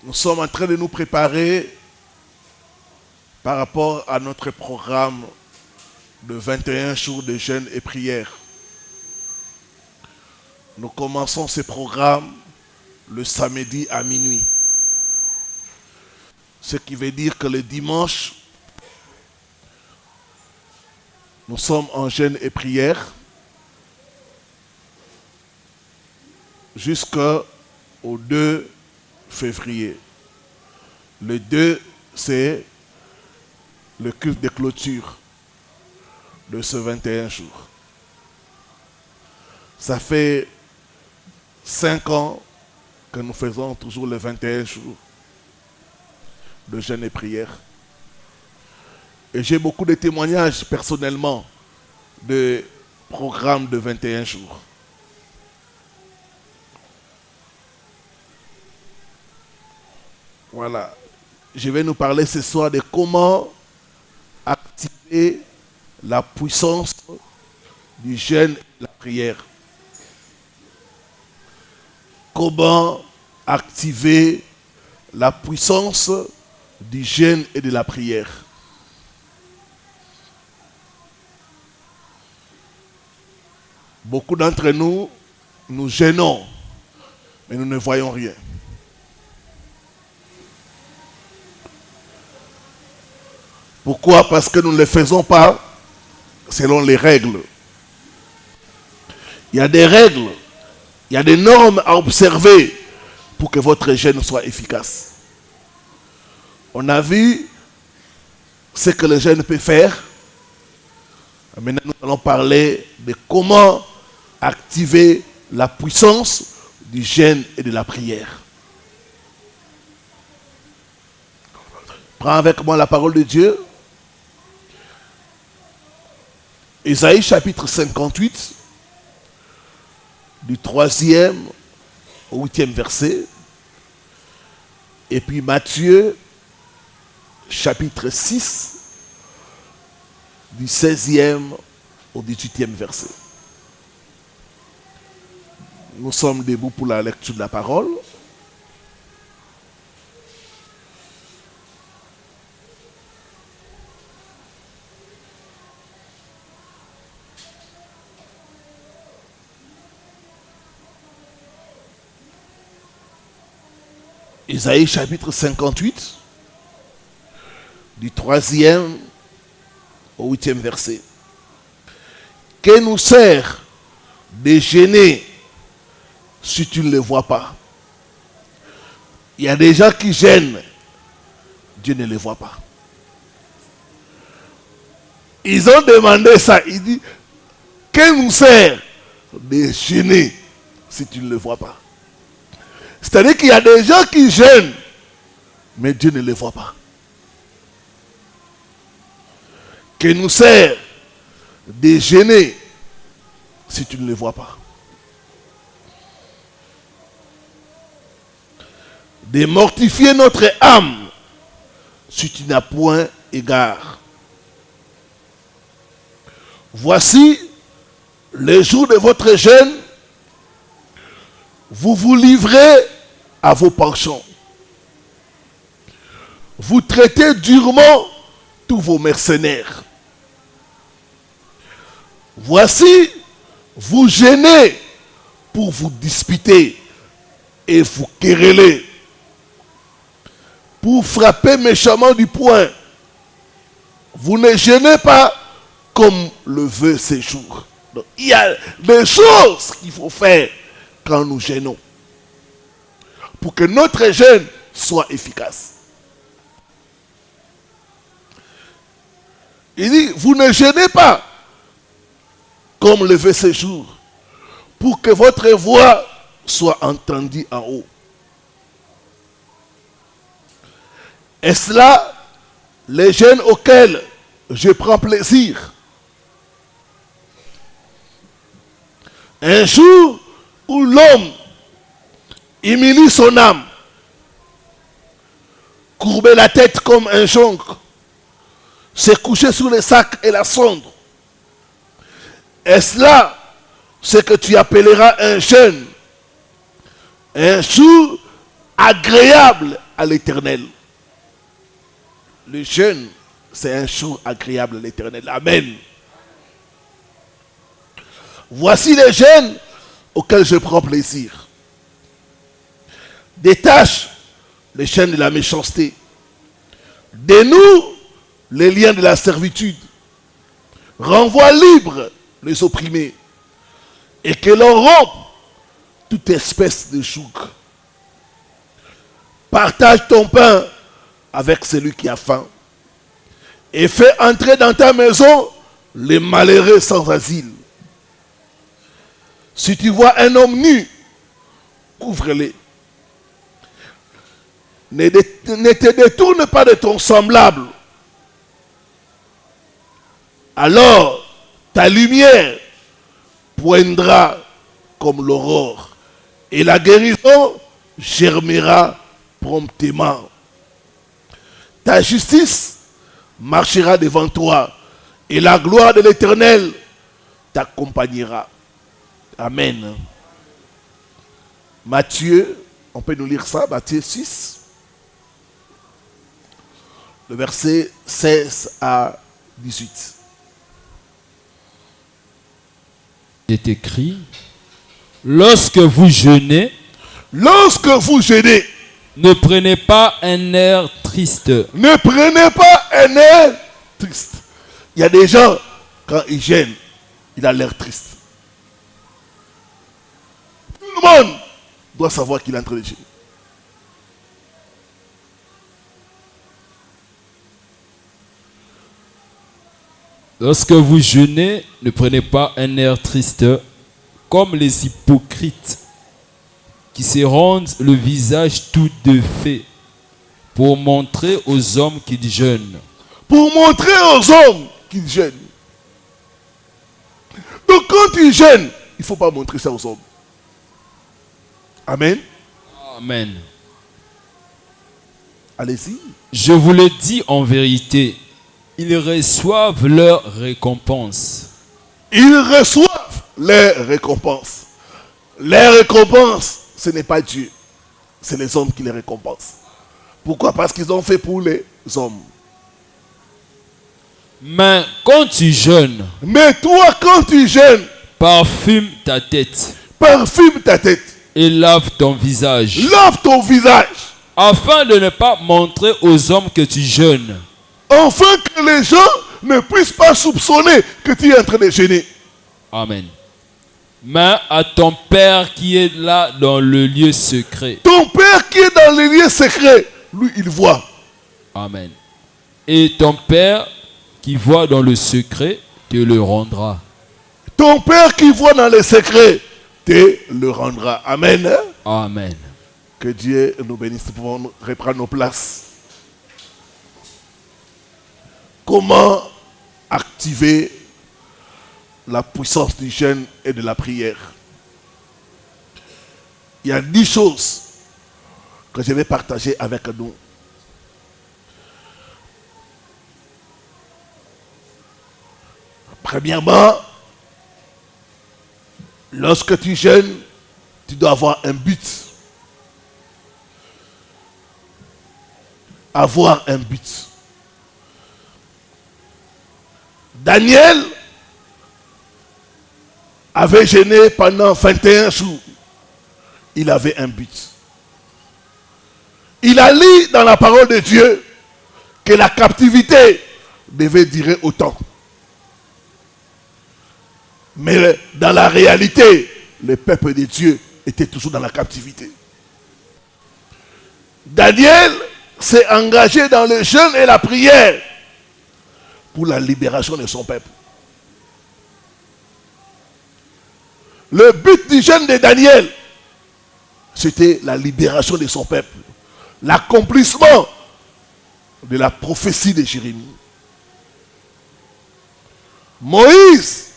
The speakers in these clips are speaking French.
Nous sommes en train de nous préparer par rapport à notre programme de 21 jours de jeûne et prière. Nous commençons ce programme le samedi à minuit. Ce qui veut dire que le dimanche, nous sommes en jeûne et prière jusqu'au 2 février. Le 2, c'est le culte de clôture de ce 21 jours. Ça fait 5 ans que nous faisons toujours les 21 jours de jeûne et prière. Et j'ai beaucoup de témoignages personnellement de programmes de 21 jours. Voilà. Je vais nous parler ce soir de comment activer la puissance du jeûne et de la prière. Comment activer la puissance du jeûne et de la prière. Beaucoup d'entre nous, nous jeûnons, mais nous ne voyons rien. Pourquoi? Parce que nous ne le faisons pas selon les règles. Il y a des règles, il y a des normes à observer pour que votre jeûne soit efficace. On a vu ce que le jeûne peut faire. Maintenant, nous allons parler de comment activer la puissance du jeûne et de la prière. Prends avec moi la parole de Dieu. Ésaïe chapitre 58, du 3e au 8e verset. Et puis Matthieu chapitre 6, du 16e au 18e verset. Nous sommes debout pour la lecture de la parole. Ésaïe chapitre 58, du 3e au 8e verset. Que nous sert de gêner si tu ne le vois pas? Il y a des gens qui gênent, Dieu ne les voit pas. Ils ont demandé ça, il dit, que nous sert de gêner si tu ne le vois pas? C'est-à-dire qu'il y a des gens qui gênent, mais Dieu ne les voit pas. Que nous sert de gêner si tu ne les vois pas? De mortifier notre âme si tu n'as point égard. Voici les jours de votre jeûne, vous vous livrez à vos penchants. Vous traitez durement tous vos mercenaires. Voici, vous gênez pour vous disputer et vous quereller, pour frapper méchamment du poing. Vous ne gênez pas comme le veut ces jours. Donc, il y a des choses qu'il faut faire quand nous gênons, pour que notre jeûne soit efficace. Il dit, vous ne gênez pas comme le veut ce jour, pour que votre voix soit entendue en haut. Est-ce là les jeûnes auxquels je prends plaisir? Un jour où l'homme humilie son âme, courber la tête comme un jonc, se coucher sur les sacs et la cendre. Est-ce là ce que tu appelleras un jeûne? Un jour agréable à l'Éternel. Le jeûne, c'est un jour agréable à l'Éternel. Amen. Voici les jeûnes auxquels je prends plaisir. Détache les chaînes de la méchanceté. Dénoue les liens de la servitude. Renvoie libre les opprimés. Et que l'on rompe toute espèce de joug. Partage ton pain avec celui qui a faim. Et fais entrer dans ta maison les malheureux sans asile. Si tu vois un homme nu, couvre-le. Ne te détourne pas de ton semblable. Alors, ta lumière poindra comme l'aurore. Et la guérison germera promptement. Ta justice marchera devant toi. Et la gloire de l'Éternel t'accompagnera. Amen. Matthieu, on peut nous lire ça, Matthieu 6. Le verset 16 à 18. Il est écrit, lorsque vous jeûnez, ne prenez pas un air triste. Ne prenez pas un air triste. Il y a des gens, quand ils jeûnent, il a l'air triste. Tout le monde doit savoir qu'il est en train de jeûner. Lorsque vous jeûnez, ne prenez pas un air triste, comme les hypocrites, qui se rendent le visage tout défait, pour montrer aux hommes qu'ils jeûnent. Pour montrer aux hommes qu'ils jeûnent. Donc quand tu jeûnes, il ne faut pas montrer ça aux hommes. Amen. Amen. Allez-y. Je vous le dis en vérité, ils reçoivent leur récompense. Ils reçoivent leur récompense. Les récompenses, ce n'est pas Dieu. C'est les hommes qui les récompensent. Pourquoi? Parce qu'ils ont fait pour les hommes. Mais quand tu jeûnes, Mais toi, quand tu jeûnes, parfume ta tête parfume ta tête. et lave ton visage, Lave ton visage. afin de ne pas montrer aux hommes que tu jeûnes, Afin que les gens ne puissent pas soupçonner que tu es en train de jeûner. Amen. Mais à ton Père qui est là dans le lieu secret. Ton Père qui est dans les lieux secrets, lui, il voit. Amen. Et ton Père qui voit dans le secret te le rendra. Ton Père qui voit dans les secrets te le rendra. Amen. Amen. Que Dieu nous bénisse. Nous pouvons reprendre nos places. Comment activer la puissance du jeûne et de la prière? Il y a 10 choses que je vais partager avec nous. Premièrement, lorsque tu jeûnes, tu dois avoir un but. Avoir un but. Daniel avait jeûné pendant 21 jours. Il avait un but. Il a lu dans la parole de Dieu que la captivité devait durer autant. Mais dans la réalité, le peuple de Dieu était toujours dans la captivité. Daniel s'est engagé dans le jeûne et la prière pour la libération de son peuple. Le but du jeûne de Daniel, c'était la libération de son peuple, l'accomplissement de la prophétie de Jérémie. Moïse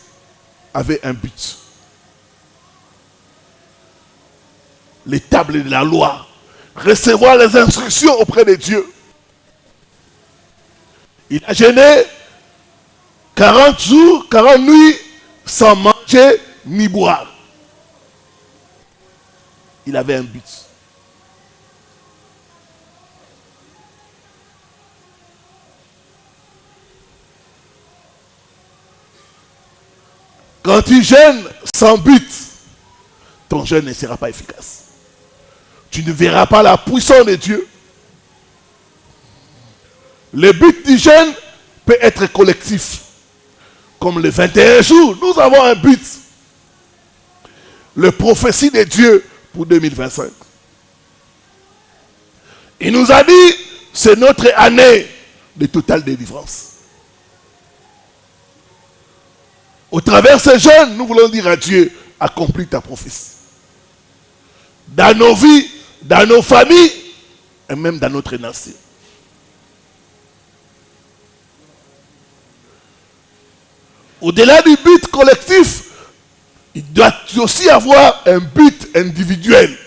avait un but. Les tables de la loi, recevoir les instructions auprès de Dieu. Il a jeûné 40 jours, 40 nuits sans manger ni boire. Il avait un but. Quand tu jeûnes sans but, ton jeûne ne sera pas efficace. Tu ne verras pas la puissance de Dieu. Le but du jeûne peut être collectif. Comme les 21 jours, nous avons un but. Le prophétie de Dieu pour 2025. Il nous a dit, c'est notre année de totale délivrance. Au travers de ce jeûne, nous voulons dire à Dieu, accomplis ta prophétie. Dans nos vies, dans nos familles, et même dans notre nation. Au-delà du but collectif, il doit aussi avoir un but individuel.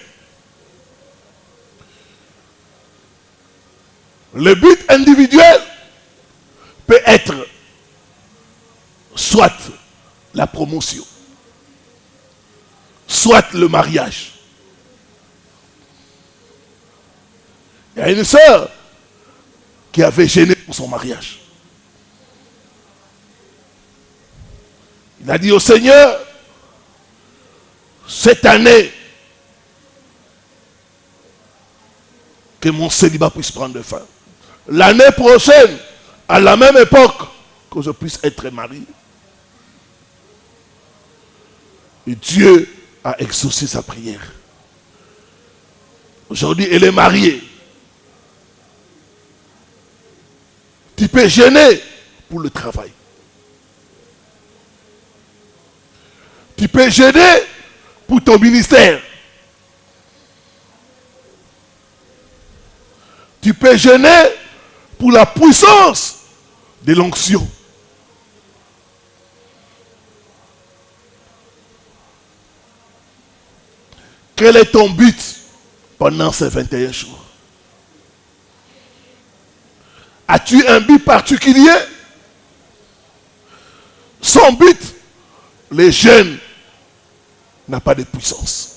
Le but individuel peut être soit la promotion, soit le mariage. Il y a une sœur qui avait gêné pour son mariage. Il a dit au Seigneur, cette année, que mon célibat puisse prendre fin. L'année prochaine, à la même époque, que je puisse être marié. Et Dieu a exaucé sa prière. Aujourd'hui, elle est mariée. Tu peux gêner pour le travail. Tu peux gêner pour ton ministère. Tu peux gêner pour la puissance de l'onction. Quel est ton but pendant ces 21 jours? As-tu un but particulier? Sans but, les jeunes n'ont pas de puissance.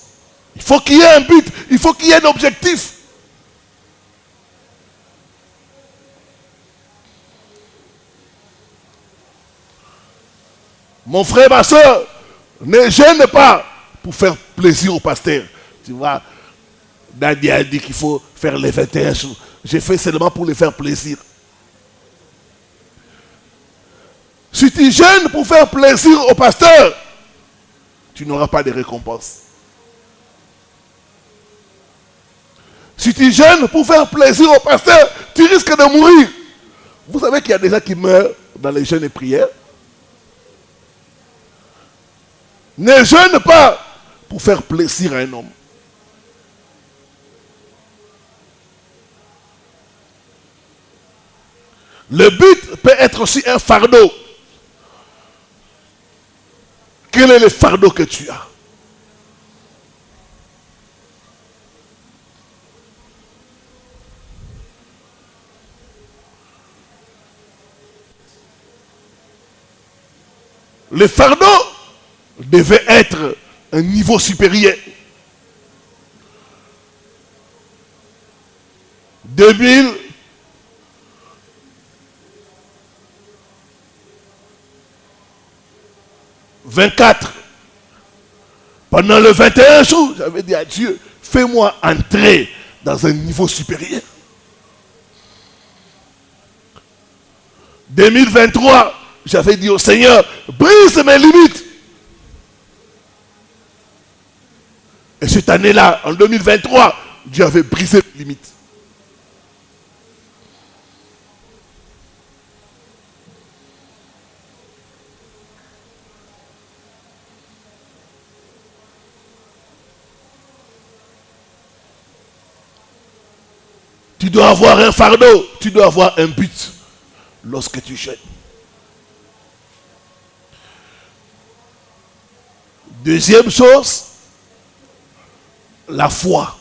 Il faut qu'il y ait un but, il faut qu'il y ait un objectif. Mon frère, ma soeur, ne jeûne pas pour faire plaisir au pasteur. Tu vois, Nadia a dit qu'il faut faire les 21 jours. J'ai fait seulement pour les faire plaisir. Si tu jeûnes pour faire plaisir au pasteur, tu n'auras pas de récompense. Si tu jeûnes pour faire plaisir au pasteur, tu risques de mourir. Vous savez qu'il y a des gens qui meurent dans les jeûnes et prières. Ne jeûne pas pour faire plaisir à un homme. Le but peut être aussi un fardeau. Quel est le fardeau que tu as? Le fardeau devait être un niveau supérieur. 2024, pendant le 21 jours, j'avais dit à Dieu, fais-moi entrer dans un niveau supérieur. 2023, j'avais dit au Seigneur, brise mes limites. Et cette année-là, en 2023, Dieu avait brisé mes limites. Tu dois avoir un fardeau, tu dois avoir un but lorsque tu jeûnes. Deuxième chose, la foi.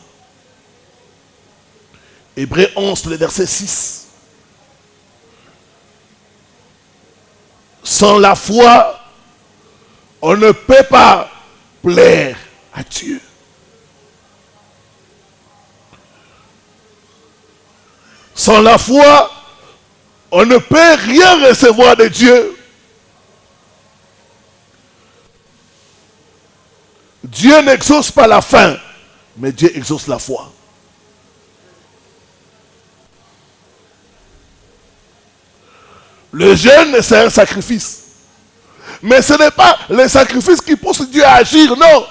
Hébreux 11, le verset 6. Sans la foi, on ne peut pas plaire à Dieu. Sans la foi, on ne peut rien recevoir de Dieu. Dieu n'exauce pas la faim, mais Dieu exauce la foi. Le jeûne, c'est un sacrifice. Mais ce n'est pas le sacrifice qui pousse Dieu à agir, non.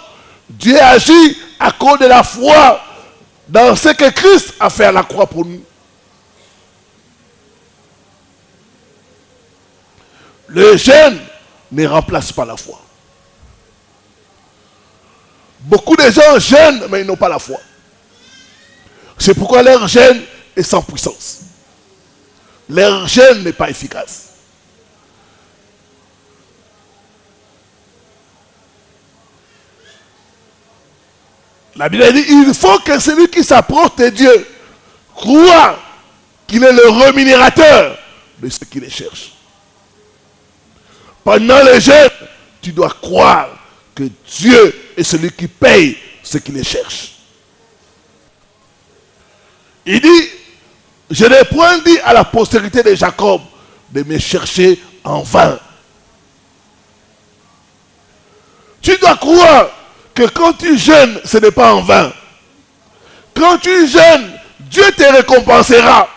Dieu agit à cause de la foi dans ce que Christ a fait à la croix pour nous. Le jeûne ne remplace pas la foi. Beaucoup de gens jeûnent, mais ils n'ont pas la foi. C'est pourquoi leur jeûne est sans puissance. Leur jeûne n'est pas efficace. La Bible dit, il faut que celui qui s'approche de Dieu croit qu'il est le rémunérateur de ceux qui les cherchent. Pendant le jeûne, tu dois croire que Dieu est celui qui paye ceux qui les cherchent. Il dit, je n'ai point dit à la postérité de Jacob de me chercher en vain. Tu dois croire que quand tu jeûnes, ce n'est pas en vain. Quand tu jeûnes, Dieu te récompensera.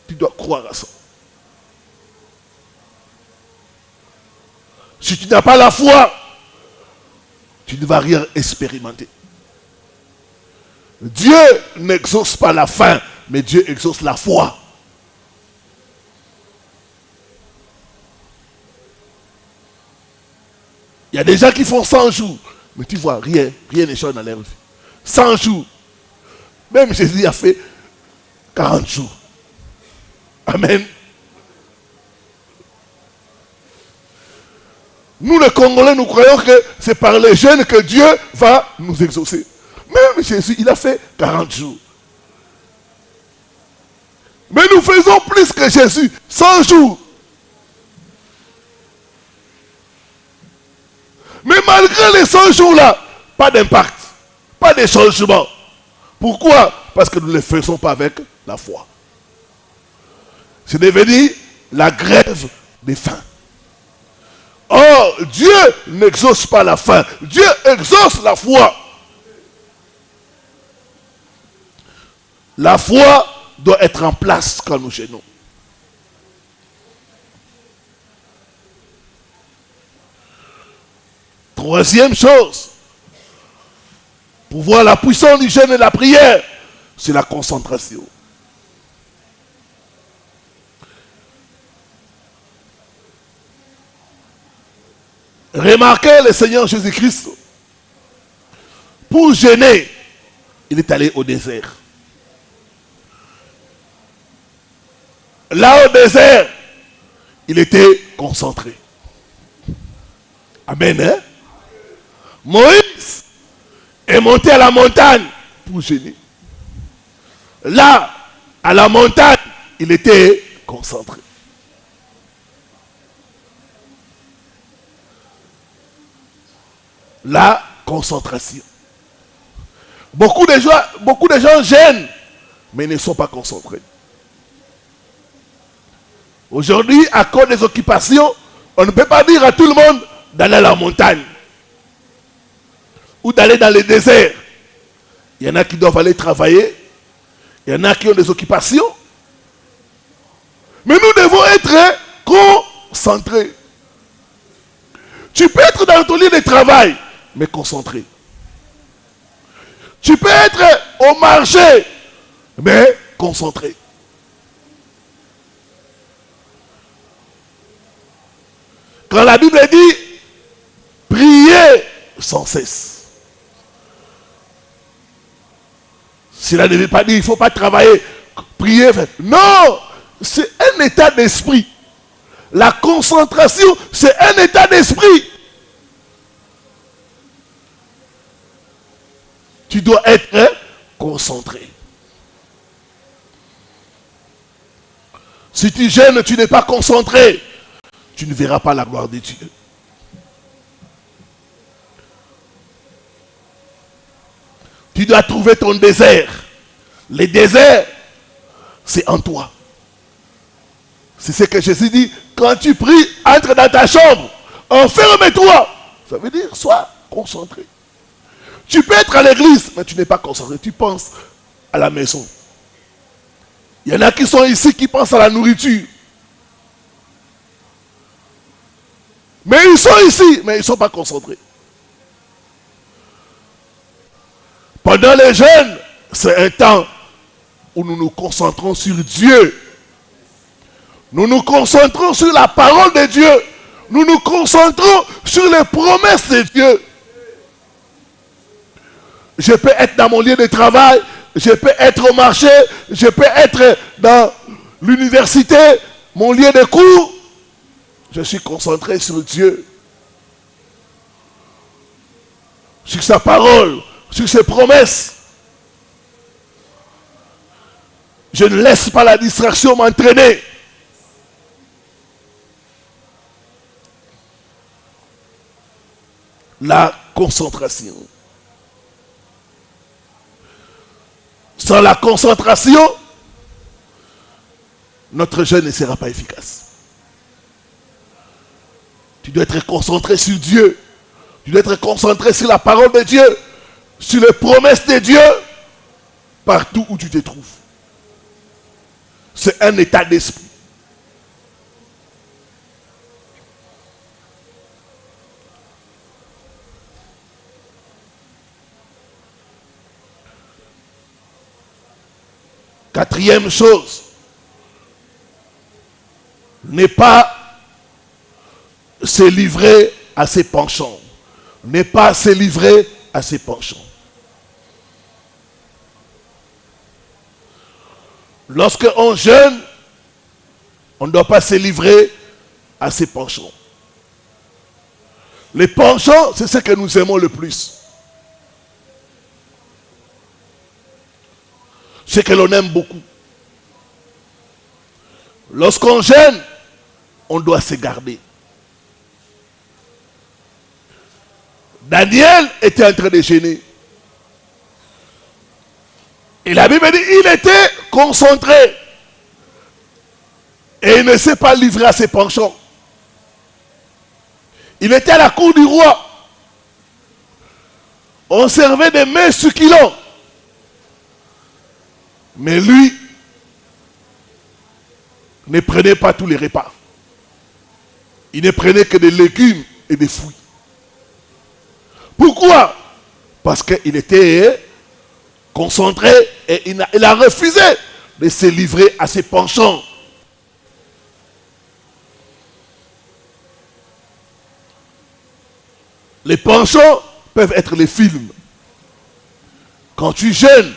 Tu dois croire à ça. Si tu n'as pas la foi, tu ne vas rien expérimenter. Dieu n'exauce pas la faim, mais Dieu exauce la foi. Il y a des gens qui font 100 jours, mais tu vois, rien ne change dans leur vie. 100 jours. Même Jésus a fait 40 jours. Amen. Nous les Congolais, nous croyons que c'est par les jeûnes que Dieu va nous exaucer. Même Jésus, il a fait 40 jours. Mais nous faisons plus que Jésus, 100 jours. Mais malgré les 100 jours-là, pas d'impact, pas de changement. Pourquoi? Parce que nous ne les faisons pas avec la foi. C'est devenu la grève des faim. Or, Dieu n'exauce pas la faim. Dieu exauce la foi. La foi doit être en place quand nous jeûnons. Troisième chose, pour voir la puissance du jeûne et de la prière, c'est la concentration. Remarquez le Seigneur Jésus-Christ. Pour jeûner, il est allé au désert. Là au désert, il était concentré. Amen. Hein? Moïse est monté à la montagne pour jeûner. Là, à la montagne, il était concentré. La concentration. Beaucoup de gens jeûnent, mais ne sont pas concentrés. Aujourd'hui, à cause des occupations, on ne peut pas dire à tout le monde d'aller à la montagne ou d'aller dans le désert. Il y en a qui doivent aller travailler, il y en a qui ont des occupations. Mais nous devons être concentrés. Tu peux être dans ton lieu de travail, mais concentré. Tu peux être au marché, mais concentré. Quand la Bible dit priez sans cesse, cela ne veut pas dire qu'il ne faut pas travailler, prier. Non, c'est un état d'esprit. La concentration, c'est un état d'esprit. Tu dois être concentré. Si tu jeûnes, tu n'es pas concentré, tu ne verras pas la gloire de Dieu. Tu dois trouver ton désert. Le désert, c'est en toi. C'est ce que Jésus dit. Quand tu pries, entre dans ta chambre. Enferme-toi. Ça veut dire, sois concentré. Tu peux être à l'église, mais tu n'es pas concentré. Tu penses à la maison. Il y en a qui sont ici qui pensent à la nourriture. Mais ils sont ici, mais ils ne sont pas concentrés. Pendant les jeûnes, c'est un temps où nous nous concentrons sur Dieu. Nous nous concentrons sur la parole de Dieu. Nous nous concentrons sur les promesses de Dieu. Je peux être dans mon lieu de travail, je peux être au marché, je peux être dans l'université, mon lieu de cours. Je suis concentré sur Dieu, sur sa parole, sur ses promesses. Je ne laisse pas la distraction m'entraîner. La concentration. Sans la concentration, notre jeûne ne sera pas efficace. Tu dois être concentré sur Dieu. Tu dois être concentré sur la parole de Dieu, sur les promesses de Dieu, partout où tu te trouves. C'est un état d'esprit. Quatrième chose, n'est pas se livrer à ses penchants. N'est pas se livrer à ses penchants. Lorsque on jeûne, on ne doit pas se livrer à ses penchants. Les penchants, c'est ce que nous aimons le plus. Ce que l'on aime beaucoup. Lorsqu'on jeûne, on doit se garder. Daniel était en train de jeûner. Et la Bible dit, il était concentré. Et il ne s'est pas livré à ses penchants. Il était à la cour du roi. On servait des mets succulents. Mais lui ne prenait pas tous les repas. Il ne prenait que des légumes et des fruits. Pourquoi? Parce qu'il était concentré et il a refusé de se livrer à ses penchants. Les penchants peuvent être les films. Quand tu jeûnes,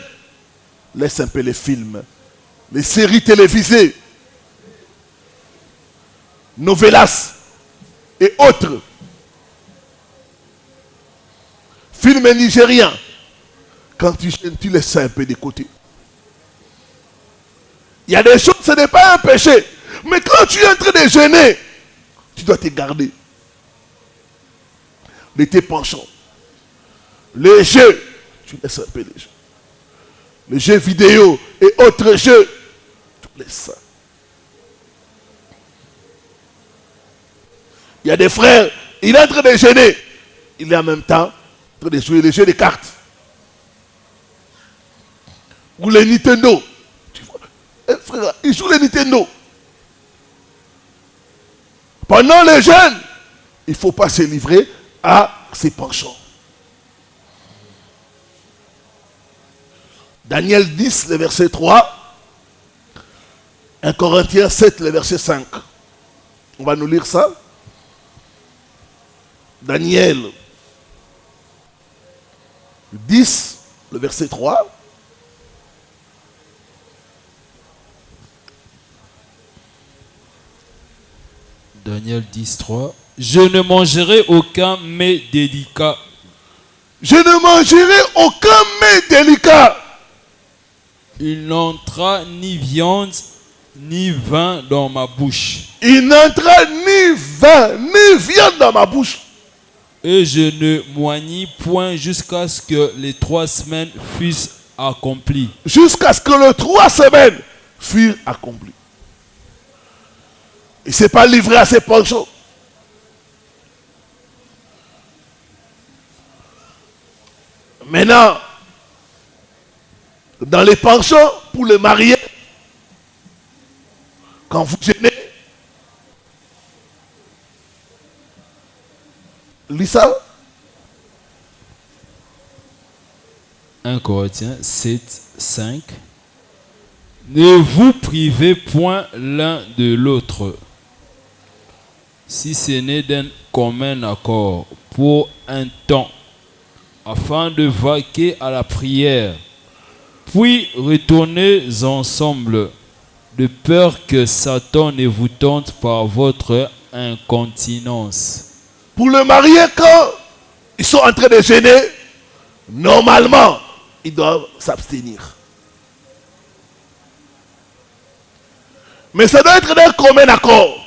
laisse un peu les films, les séries télévisées, novelas et autres. Films nigériens. Quand tu jeûnes, tu laisses ça un peu de côté. Il y a des choses, ce n'est pas un péché. Mais quand tu es en train de jeûner, tu dois te garder de tes penchants. Les jeux, tu laisses un peu les jeux. Les jeux vidéo et autres jeux, tu laisses ça. Il y a des frères, il est en train de jeûner. Il est en même temps en train de jouer les jeux de cartes. Ou les Nintendo. Tu vois, frère, il joue les Nintendo. Pendant les jeûnes, il ne faut pas se livrer à ses penchants. Daniel 10, le verset 3. 1 Corinthiens 7, le verset 5. On va nous lire ça. Daniel 10, le verset 3. Daniel 10, 3. Je ne mangerai aucun mets délicat. Je ne mangerai aucun mets délicat. Il n'entra ni viande ni vin dans ma bouche. Il n'entra ni vin ni viande dans ma bouche. Et je ne m'oignis point jusqu'à ce que les 3 semaines fussent accomplies. Jusqu'à ce que les 3 semaines furent accomplies. Il ne s'est pas livré à ses penchants. Maintenant, dans les pensions pour les mariés, quand vous jeûnez, lis ça. 1 Corinthiens 7, 5. Ne vous privez point l'un de l'autre, si ce n'est d'un commun accord, pour un temps, afin de vaquer à la prière, puis retournez ensemble, de peur que Satan ne vous tente par votre incontinence. Pour le marié, quand ils sont en train de jeûner, normalement, ils doivent s'abstenir. Mais ça doit être d'un commun accord.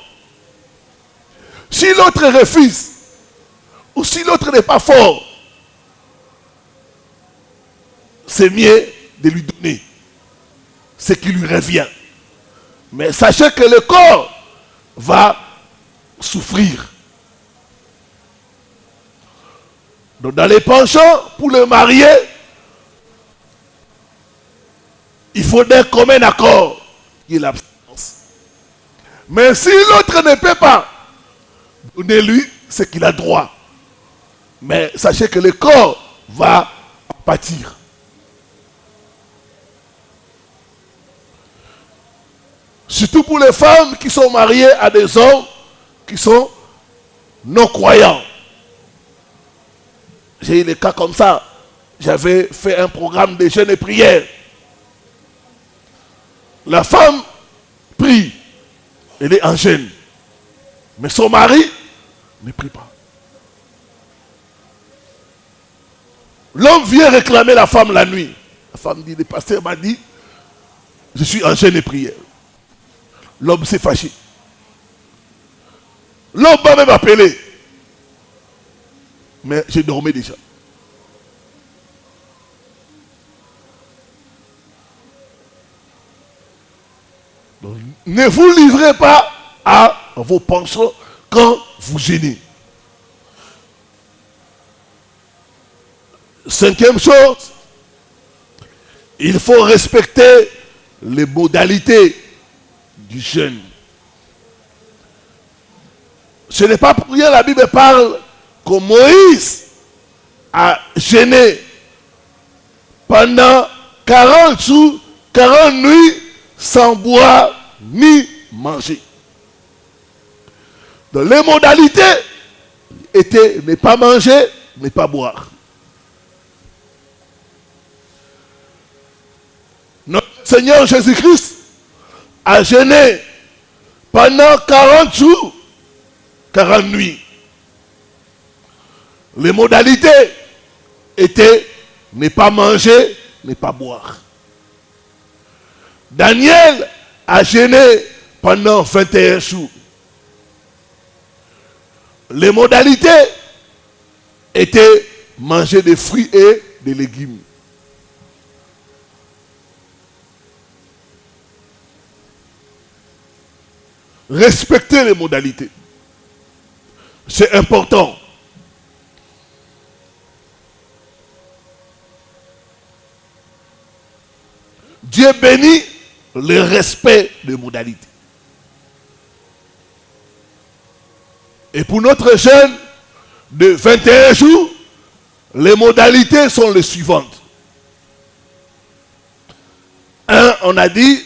Si l'autre refuse, ou si l'autre n'est pas fort, c'est mieux de lui donner ce qui lui revient. Mais sachez que le corps va souffrir. Donc dans les penchants, pour le marié, il faut d'un commun accord qu'il y ait l'abstinence. Mais si l'autre ne peut pas, donnez-lui ce qu'il a droit. Mais sachez que le corps va pâtir. Surtout pour les femmes qui sont mariées à des hommes qui sont non-croyants. J'ai eu des cas comme ça. J'avais fait un programme de jeûne et prière. La femme prie. Elle est en jeûne. Mais son mari ne prie pas. L'homme vient réclamer la femme la nuit. La femme dit, le pasteur m'a dit, je suis en jeûne et prière. L'homme s'est fâché. L'homme m'a même appelé. Mais j'ai dormi déjà. Donc, ne vous livrez pas à vos penchants quand vous jeûnez. Cinquième chose, il faut respecter les modalités du jeûne. Ce n'est pas pour rien, la Bible parle que Moïse a jeûné pendant 40 jours, 40 nuits, sans boire ni manger. Donc les modalités étaient ne pas manger, ne pas boire. Notre Seigneur Jésus-Christ a jeûné pendant 40 jours, 40 nuits. Les modalités étaient ne pas manger, ne pas boire. Daniel a jeûné pendant 21 jours. Les modalités étaient manger des fruits et des légumes. Respecter les modalités. C'est important. Dieu bénit le respect des modalités. Et pour notre jeûne de 21 jours, les modalités sont les suivantes. On a dit,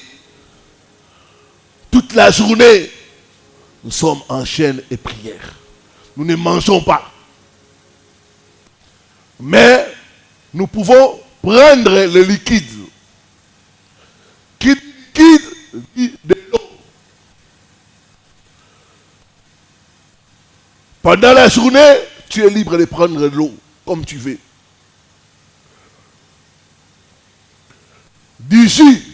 toute la journée, nous sommes en jeûne et prière. Nous ne mangeons pas. Mais nous pouvons prendre le liquide. Qui dit liquide dit de l'eau. Pendant la journée, tu es libre de prendre de l'eau comme tu veux. Du jus.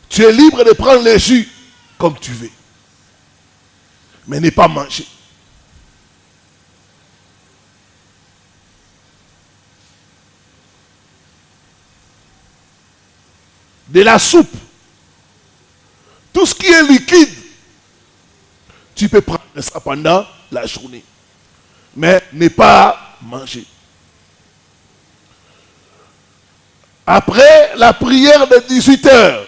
Tu es libre de prendre le jus comme tu veux. Mais ne pas manger. De la soupe. Tout ce qui est liquide, tu peux prendre ça pendant la journée. Mais ne pas manger. Après la prière de 18 heures,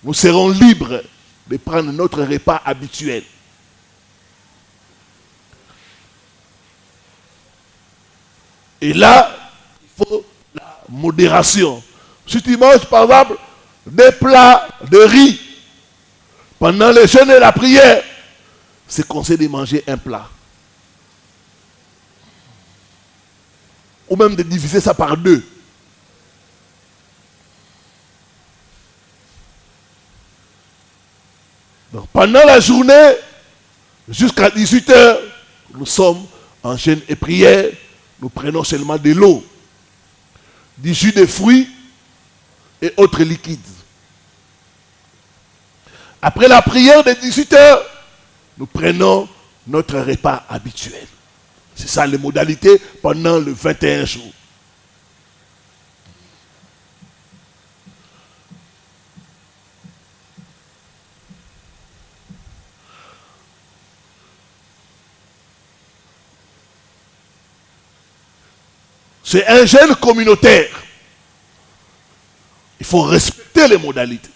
nous serons libres de prendre notre repas habituel. Et là, il faut la modération. Si tu manges, par exemple, des plats de riz pendant le jeûne et la prière, c'est conseillé de manger un plat. Ou même de diviser ça par deux. Donc, pendant la journée, jusqu'à 18 heures, nous sommes en jeûne et prière. Nous prenons seulement de l'eau, du jus de fruits et autres liquides. Après la prière de 18 heures, nous prenons notre repas habituel. C'est ça les modalités pendant le 21 jours. C'est un jeûne communautaire. Il faut respecter les modalités.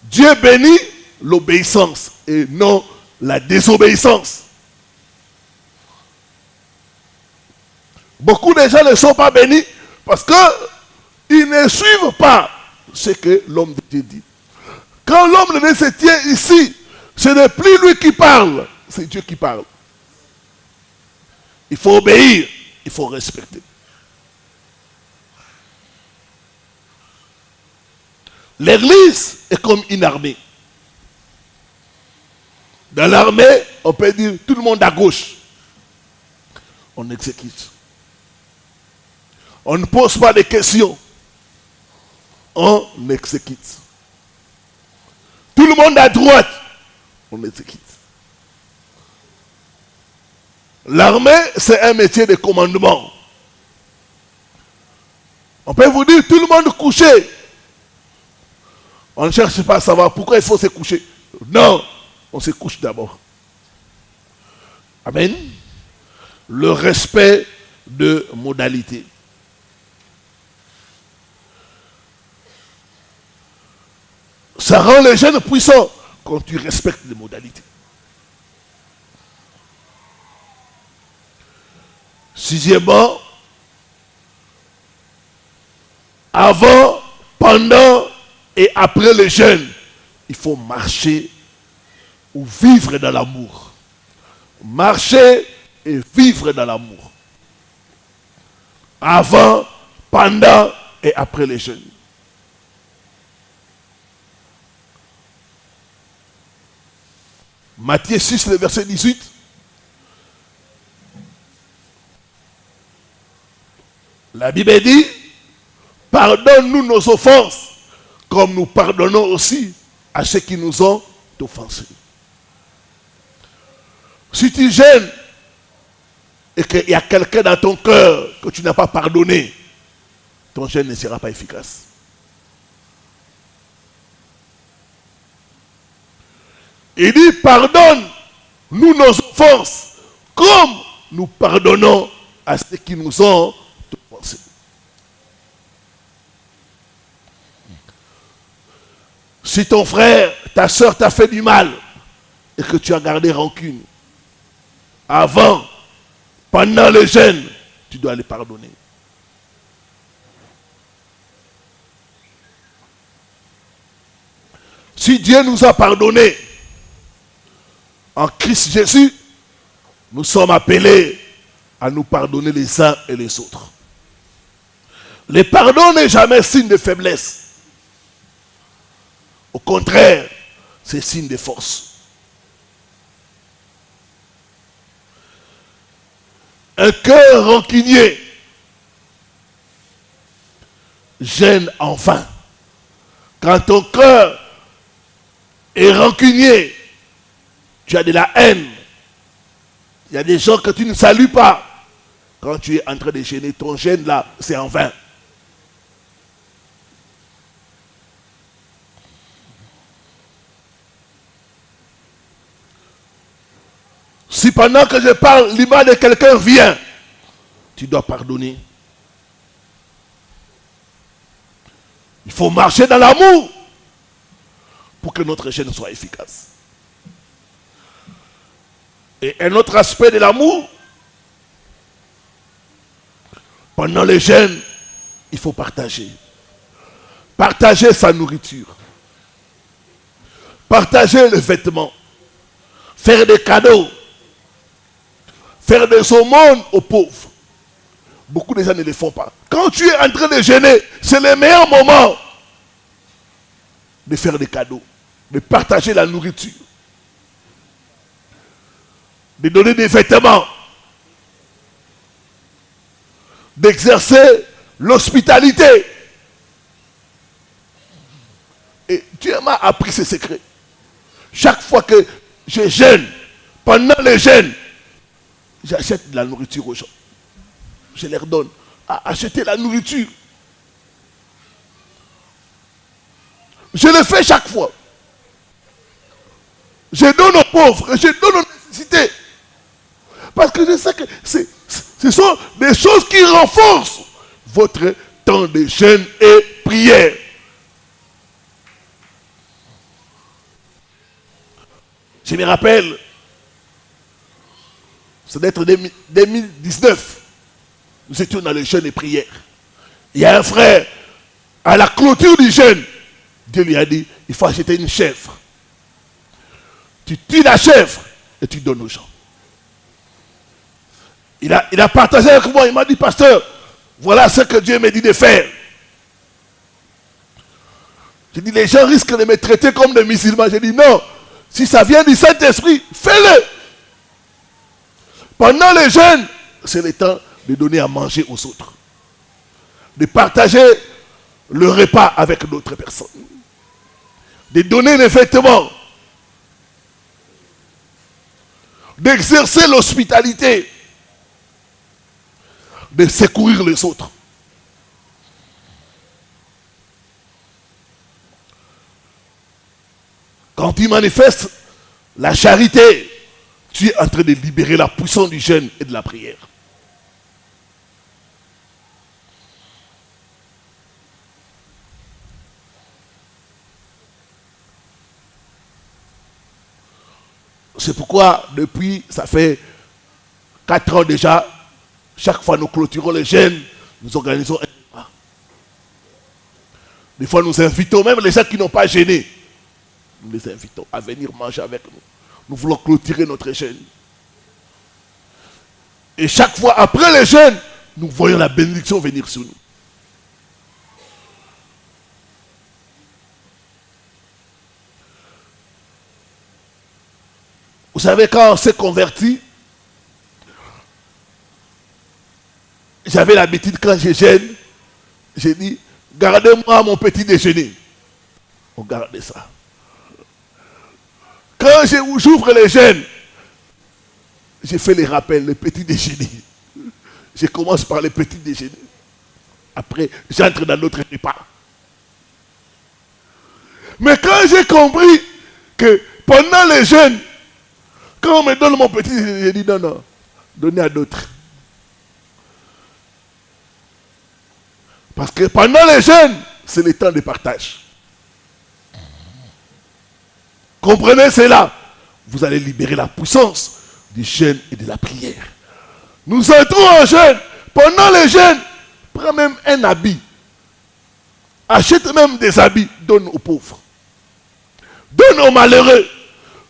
Dieu bénit l'obéissance et non la désobéissance. Beaucoup de gens ne sont pas bénis parce qu'ils ne suivent pas ce que l'homme de Dieu dit. Quand l'homme de Dieu se tient ici, ce n'est plus lui qui parle, c'est Dieu qui parle. Il faut obéir, il faut respecter. L'église est comme une armée. Dans l'armée, on peut dire tout le monde à gauche. On exécute. On ne pose pas de questions. On exécute. Tout le monde à droite. On exécute. L'armée, c'est un métier de commandement. On peut vous dire tout le monde couché. On ne cherche pas à savoir pourquoi il faut se coucher. Non, on se couche d'abord. Amen. Le respect de modalités. Ça rend les jeunes puissants quand tu respectes les modalités. Sixièmement, avant, pendant et après le jeûne, il faut marcher ou vivre dans l'amour. Marcher et vivre dans l'amour. Avant, pendant et après le jeûne. Matthieu 6, le verset 18. La Bible dit, pardonne-nous nos offenses, comme nous pardonnons aussi à ceux qui nous ont offensés. Si tu gênes et qu'il y a quelqu'un dans ton cœur que tu n'as pas pardonné, ton jeûne ne sera pas efficace. Il dit, pardonne-nous nos offenses, comme nous pardonnons à ceux qui nous ont offensés. Si ton frère, ta soeur t'a fait du mal et que tu as gardé rancune, avant, pendant le jeûne, tu dois les pardonner. Si Dieu nous a pardonné en Christ Jésus, nous sommes appelés à nous pardonner les uns et les autres. Le pardon n'est jamais signe de faiblesse. Au contraire, c'est signe de force. Un cœur rancunier gêne en vain. Quand ton cœur est rancunier, tu as de la haine. Il y a des gens que tu ne salues pas. Quand tu es en train de gêner, ton gêne là, c'est en vain. Si pendant que je parle, l'image de quelqu'un vient, tu dois pardonner. Il faut marcher dans l'amour pour que notre jeûne soit efficace. Et un autre aspect de l'amour, pendant le jeûne, il faut partager. Partager sa nourriture. Partager les vêtements. Faire des cadeaux. Faire des aumônes aux pauvres. Beaucoup de gens ne le font pas. Quand tu es en train de jeûner, c'est le meilleur moment de faire des cadeaux, de partager la nourriture, de donner des vêtements, d'exercer l'hospitalité. Et Dieu m'a appris ce secret. Chaque fois que je jeûne, pendant le jeûne, j'achète de la nourriture aux gens. Je leur donne à acheter la nourriture. Je le fais chaque fois. Je donne aux pauvres, je donne aux nécessités. Parce que je sais que ce sont des choses qui renforcent votre temps de jeûne et prière. Je me rappelle, ça doit être 2019. Nous étions dans le jeûne et prière. Il y a un frère, à la clôture du jeûne, Dieu lui a dit, il faut acheter une chèvre. Tu tues la chèvre et tu donnes aux gens. Il a partagé avec moi, il m'a dit, pasteur, voilà ce que Dieu me dit de faire. J'ai dit, les gens risquent de me traiter comme des musulmans. J'ai dit, non, si ça vient du Saint-Esprit, fais-le. Pendant le jeûne, c'est le temps de donner à manger aux autres. De partager le repas avec d'autres personnes. De donner les vêtements. D'exercer l'hospitalité. De secourir les autres. Quand tu manifestes la charité, tu es en train de libérer la puissance du jeûne et de la prière. C'est pourquoi, depuis, ça fait 4 ans déjà, chaque fois nous clôturons le jeûne, nous organisons un repas. Des fois, nous invitons même les gens qui n'ont pas jeûné. Nous les invitons à venir manger avec nous. Nous voulons clôturer notre jeûne. Et chaque fois, après le jeûne, nous voyons la bénédiction venir sur nous. Vous savez, quand on s'est converti, j'avais l'habitude, quand je jeûne, j'ai dit, gardez-moi mon petit déjeuner. On gardait ça. Quand j'ouvre les jeûnes, j'ai fait les rappels, le petit déjeuner. Je commence par le petit déjeuner. Après, j'entre dans notre repas. Mais quand j'ai compris que pendant les jeûnes, quand on me donne mon petit déjeuner, j'ai dit non, non, donnez à d'autres. Parce que pendant les jeûnes, c'est le temps de partage. Comprenez cela. Vous allez libérer la puissance du jeûne et de la prière. Nous entrons en jeûne. Pendant le jeûne, prends même un habit. Achète même des habits. Donne aux pauvres. Donne aux malheureux.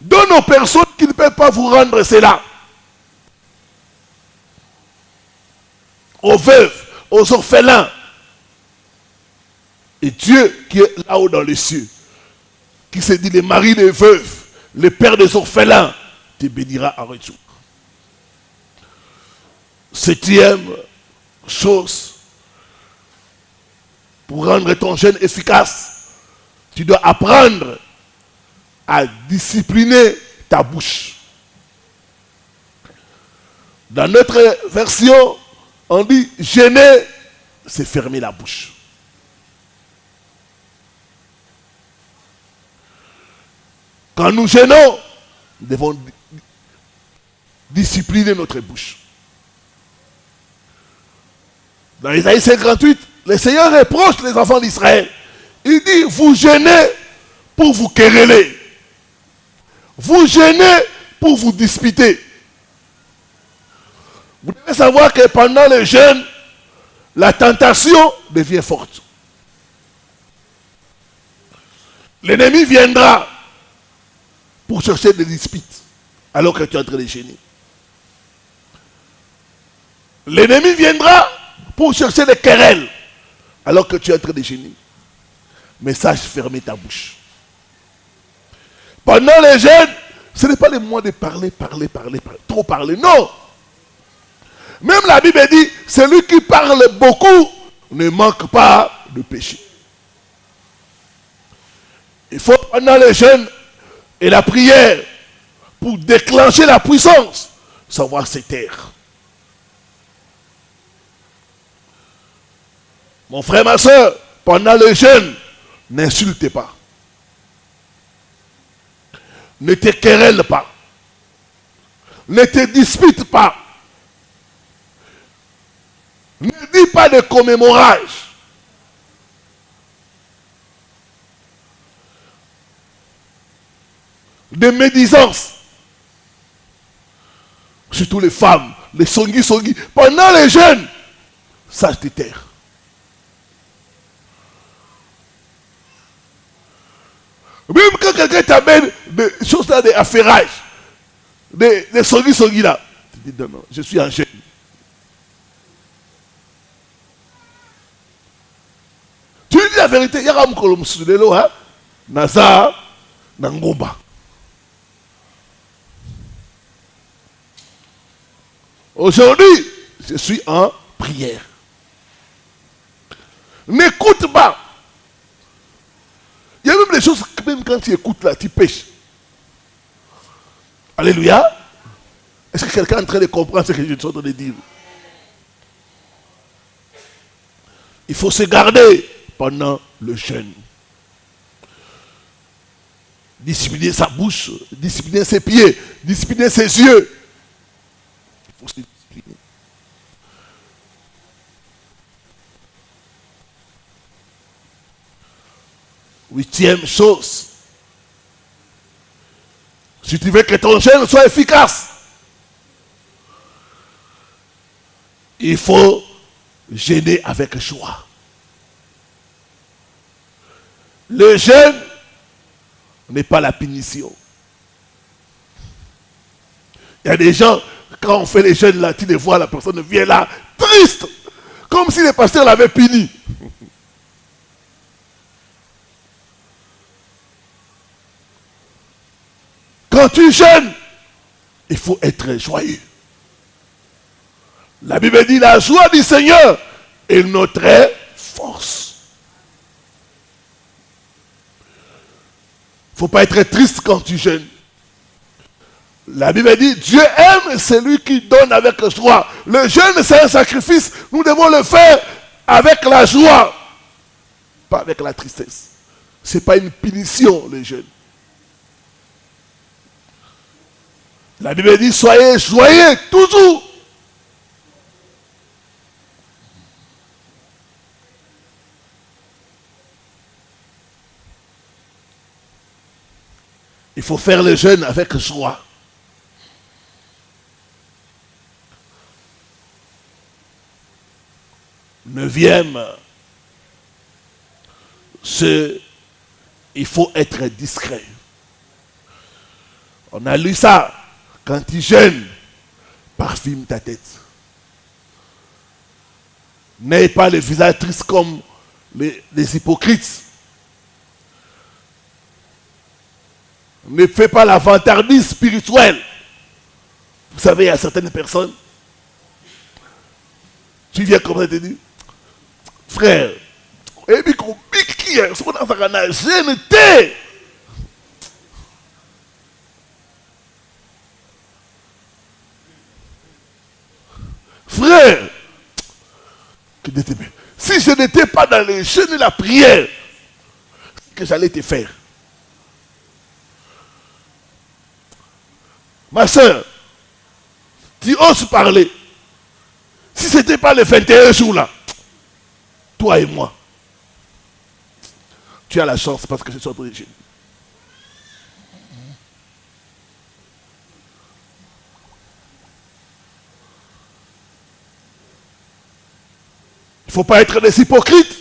Donne aux personnes qui ne peuvent pas vous rendre cela. Aux veuves, aux orphelins. Et Dieu qui est là-haut dans les cieux, qui se dit le mari des veuves, le père des orphelins, te bénira en retour. 7e chose, pour rendre ton jeûne efficace, tu dois apprendre à discipliner ta bouche. Dans notre version, on dit jeûner, c'est fermer la bouche. Quand nous jeûnons, nous devons discipliner notre bouche. Dans Isaïe 58, le Seigneur reproche les enfants d'Israël. Il dit, vous jeûnez pour vous quereller. Vous jeûnez pour vous disputer. Vous devez savoir que pendant le jeûne, la tentation devient forte. L'ennemi viendra pour chercher des disputes alors que tu es en train de jeûner. L'ennemi viendra pour chercher des querelles alors que tu es en train de jeûner. Mais sache fermer ta bouche. Pendant le jeûne, ce n'est pas le moment de parler, trop parler. Non. Même la Bible dit, celui qui parle beaucoup ne manque pas de péché. Il faut pendant le jeûne et la prière, pour déclencher la puissance, savoir se taire. Mon frère, ma soeur, pendant le jeûne, n'insulte pas. Ne te querelle pas. Ne te dispute pas. Ne dis pas de commémorage. De médisance. Surtout les femmes, les songi. Pendant les jeûnes, sache te taire. Même quand quelqu'un t'amène des choses là, des affairages, des songi là, tu dis non, je suis en jeûne. Tu lui dis la vérité, il y a un colom soudelo, hein, Naza, Nangomba. Aujourd'hui, je suis en prière. N'écoute pas. Il y a même des choses, même quand tu écoutes là, tu pêches. Alléluia. Est-ce que quelqu'un est en train de comprendre ce que je suis en train de dire? Il faut se garder pendant le jeûne. Discipliner sa bouche, discipliner ses pieds, discipliner ses yeux. Il faut se discipliner. Huitième chose, si tu veux que ton jeûne soit efficace, il faut jeûner avec joie. Le jeûne n'est pas la punition. Il y a des gens, quand on fait les jeûnes là, tu les vois, la personne vient là, triste, comme si le pasteur l'avait puni. Quand tu jeûnes, il faut être joyeux. La Bible dit, la joie du Seigneur est notre force. Il ne faut pas être triste quand tu jeûnes. La Bible dit, Dieu aime celui qui donne avec joie. Le jeûne, c'est un sacrifice. Nous devons le faire avec la joie, pas avec la tristesse. Ce n'est pas une punition, le jeûne. La Bible dit, soyez joyeux toujours. Il faut faire le jeûne avec joie. Neuvième, il faut être discret. On a lu ça. Quand tu jeûnes, parfume ta tête. N'aie pas le visage triste comme les hypocrites. Ne fais pas la vantardise spirituelle. Vous savez, il y a certaines personnes, tu viens comme ça et te dis, frère, et puis qu'on pique qui est, ce qu'on a fait en jeûne. Frère, si je n'étais pas dans le jeûne et la prière, que j'allais te faire. Ma soeur, Tu oses parler. Si ce n'était pas les 21 jours là, toi et moi, tu as la chance parce que je suis entre les jeunes. Il ne faut pas être des hypocrites.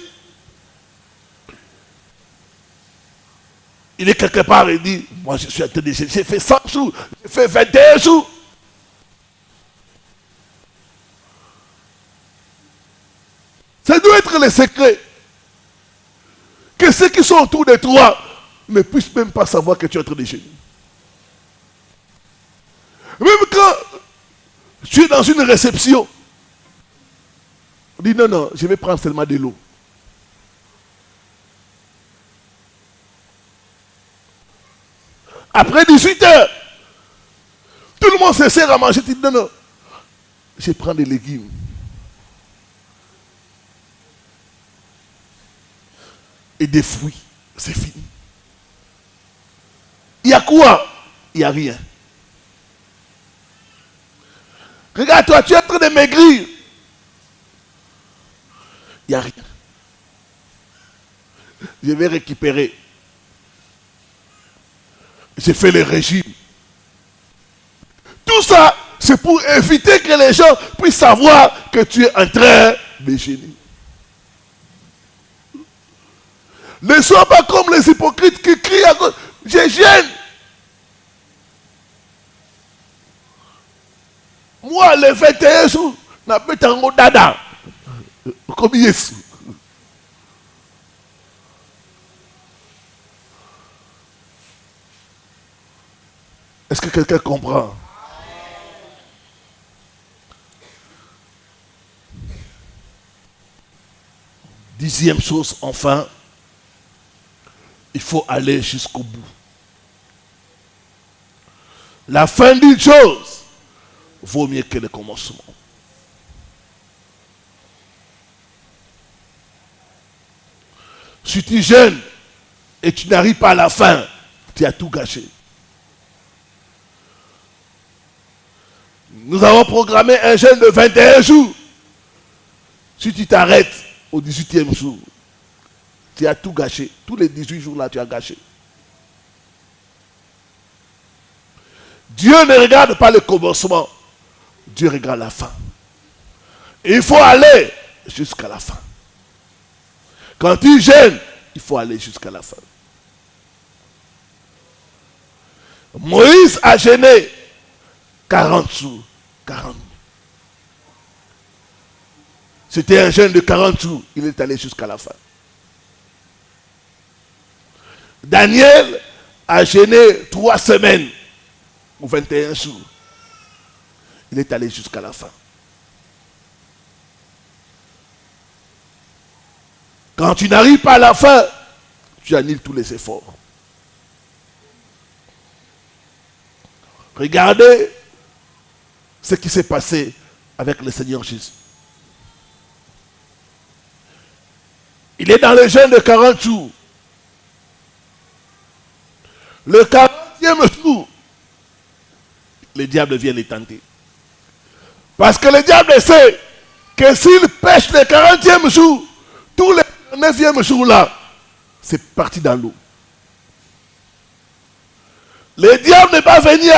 Il est quelque part et dit, moi je suis entre les jeunes, j'ai fait 100 jours, j'ai fait 21 jours. Ça doit être le secret. Que ceux qui sont autour de toi ne puissent même pas savoir que tu es entre les jeunes. Même quand tu es dans une réception, on dit non, non, je vais prendre seulement de l'eau. Après 18 heures, tout le monde se sert à manger. Tu dis non, non, je prends des légumes. Et des fruits. C'est fini. Il y a quoi? Il n'y a rien. Regarde-toi, tu es en train de maigrir. Il n'y a rien. Je vais récupérer. J'ai fait le régime. Tout ça, c'est pour éviter que les gens puissent savoir que tu es en train de jeûner. Ne sois pas comme les hypocrites qui crient à cause. Je gêne. Moi, les 21 jours, je n'ai pas de dada. Comme Yesu. Est-ce que quelqu'un comprend? Dixième chose, enfin, il faut aller jusqu'au bout. La fin d'une chose vaut mieux que le commencement. Si tu jeûnes et tu n'arrives pas à la fin, tu as tout gâché. Nous avons programmé un jeûne de 21 jours. Si tu t'arrêtes au 18e jour, tu as tout gâché. Tous les 18 jours là, tu as gâché. Dieu ne regarde pas le commencement. Dieu regarde la fin. Et il faut aller jusqu'à la fin. Quand tu jeûnes, il faut aller jusqu'à la fin. Moïse a jeûné 40 jours, 40 nuits. C'était un jeûne de 40 jours. Il est allé jusqu'à la fin. Daniel a jeûné 3 semaines ou 21 jours. Il est allé jusqu'à la fin. Quand tu n'arrives pas à la fin, tu annules tous les efforts. Regardez ce qui s'est passé avec le Seigneur Jésus. Il est dans le jeûne de 40 jours. Le 40e jour, le diable vient les tenter. Parce que le diable sait que s'il pêche le 40e jour, tous les 9e jours là, c'est parti dans l'eau. Le diable n'est pas venu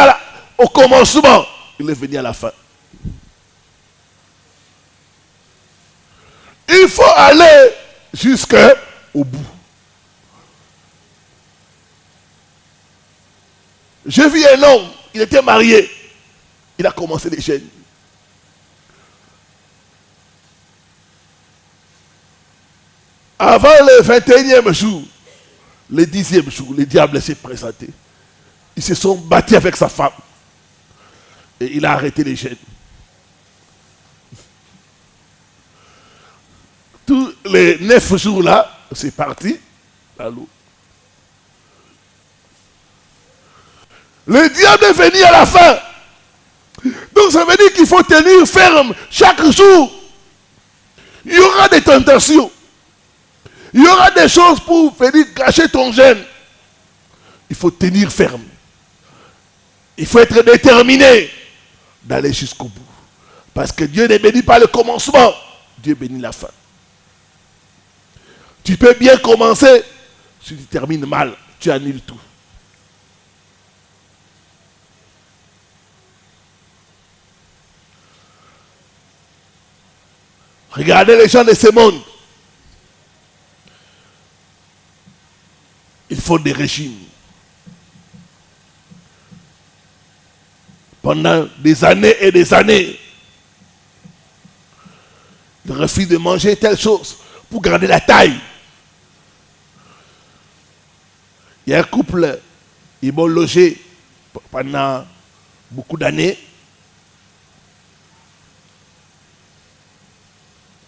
au commencement, il est venu à la fin. Il faut aller jusqu'au bout. J'ai vu un homme, il était marié, il a commencé les jeûnes. Avant le 21e jour, le 10e jour, le diable s'est présenté. Ils se sont battus avec sa femme. Et il a arrêté les jeûnes. Tous les 9 jours là, c'est parti à l'eau. Le diable est venu à la fin. Donc ça veut dire qu'il faut tenir ferme chaque jour. Il y aura des tentations. Il y aura des choses pour venir gâcher ton jeûne. Il faut tenir ferme. Il faut être déterminé d'aller jusqu'au bout. Parce que Dieu ne bénit pas le commencement, Dieu bénit la fin. Tu peux bien commencer, si tu termines mal, tu annules tout. Regardez les gens de ce monde. Il faut des régimes. Pendant des années et des années, ils refusent de manger telle chose pour garder la taille. Il y a un couple, ils vont loger pendant beaucoup d'années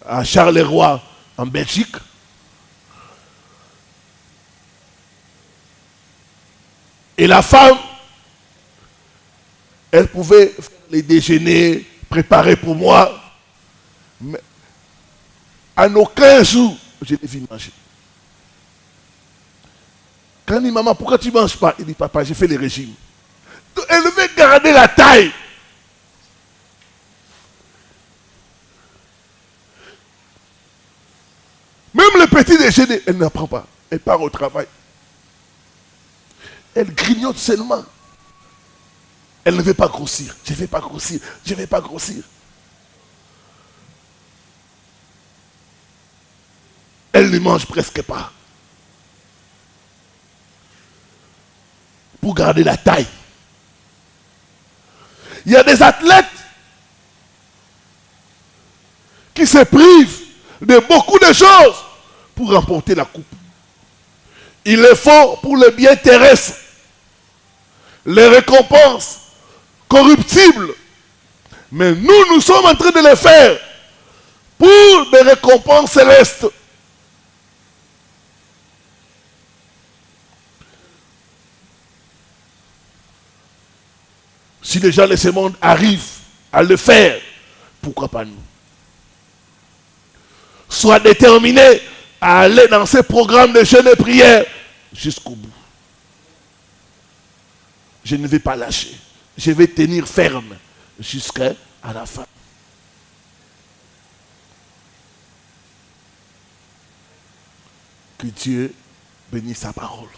à Charleroi, en Belgique. Et la femme, elle pouvait faire les déjeuners, préparer pour moi. Mais en aucun jour, je n'ai vu manger. Quand il dit, maman, pourquoi tu ne manges pas? Il dit, papa, j'ai fait les régimes. Donc, elle veut garder la taille. Même le petit déjeuner, elle n'apprend pas. Elle part au travail. Elle grignote seulement. Elle ne veut pas grossir. Je ne vais pas grossir. Je ne vais pas grossir. Elle ne mange presque pas. Pour garder la taille. Il y a des athlètes qui se privent de beaucoup de choses pour remporter la coupe. Il le faut pour le bien terrestre. Les récompenses corruptibles. Mais nous sommes en train de le faire pour des récompenses célestes. Si les gens de ce monde arrivent à le faire, pourquoi pas nous? Sois déterminé à aller dans ces programmes de jeûne et prière jusqu'au bout. Je ne vais pas lâcher. Je vais tenir ferme jusqu'à la fin. Que Dieu bénisse sa parole.